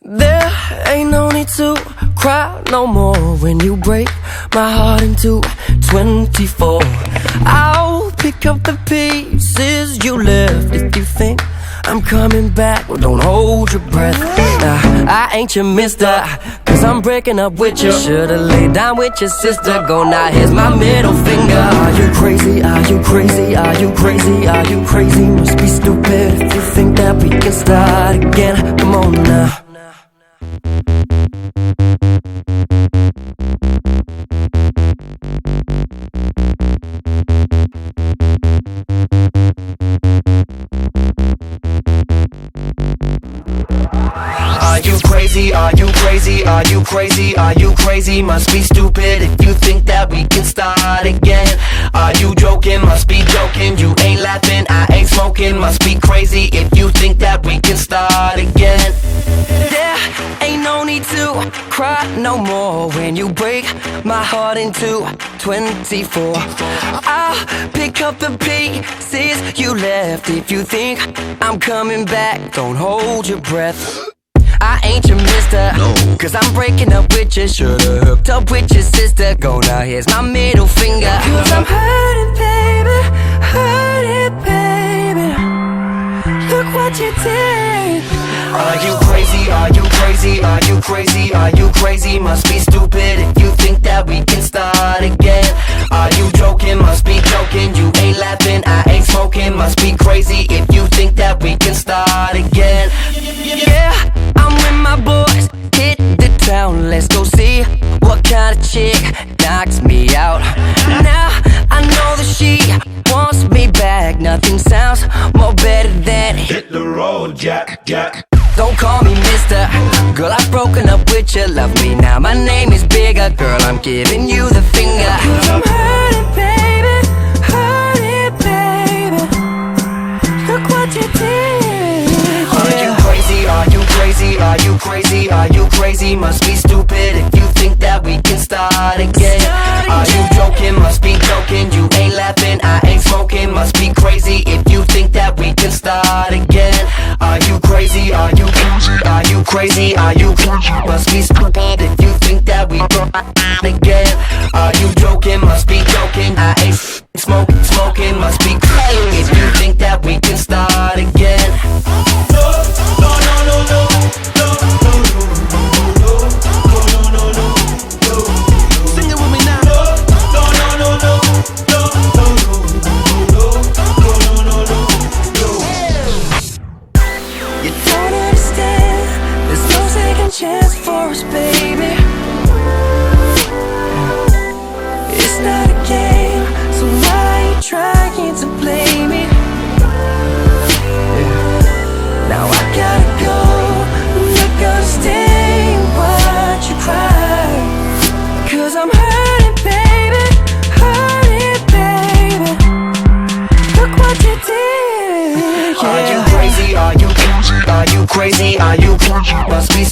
There ain't no need to cry no more when you break my heart into 24. I'll pick up the pieces you left. If you think I'm coming back, well, don't hold your breath. I ain't your mister, cause I'm breaking up with you. Should've laid down with your sister. Go now, here's my middle finger. Are you crazy? Are you crazy? Are you crazy? Are you crazy? Must be stupid if you think that we can start again. Come on now. Are you crazy? Are you crazy? Are you crazy? Are you crazy? Must be stupid if you think that we can start again. Are you joking? Must be joking. You ain't laughing, I ain't smoking. Must be crazy if you think that we can start again. There ain't no need to cry no more when you break my heart into 24. I'll pick up the pieces you left. If you think I'm coming back, don't hold your breath. I ain't your mister, no, cause I'm breaking up with you. Should've hooked up with your sister. Go now, here's my middle finger. Cause I'm hurting, baby, hurting, baby. Look what you did. Are you crazy? Are you crazy? Are you crazy? Are you crazy? Must be stupid if you think that we can start again. Are you joking? Must be joking. You ain't laughing, I ain't smoking. Must be crazy if you think that we can start again. Yeah, I'm with my boys, hit the town. Let's go see what kind of chick knocks me out. Now I know that she wants me back. Nothing sounds more better than hit the road, Jack, Jack. Don't call me mister, girl, I've broken up with you. Love me now, my name is bigger. Girl, I'm giving you the finger. Cause I'm hurting, baby, hurting, baby. Look what you did. Are you crazy? Are you crazy? Are you crazy? Are you crazy? Must be stupid if you think that we can start again. Are you joking? Must be joking. You ain't laughing, I ain't smoking. Must be crazy if you think that we can start again. Are you crazy? Are you crazy? Are you crazy? Are you crazy? Must be stupid if you think that we can start again. Are you joking? Must be joking. I ain't smoking. Must be crazy if you think that we can start again. Chance for us, baby. It's not a game, so why are you trying to play me? Now I gotta go, I'm not gonna stay and watch you cry. Cause I'm hurting, baby, hurting, baby. Look what you did, yeah. Are you crazy? Are you crazy? Are you crazy? Are you crazy? Must be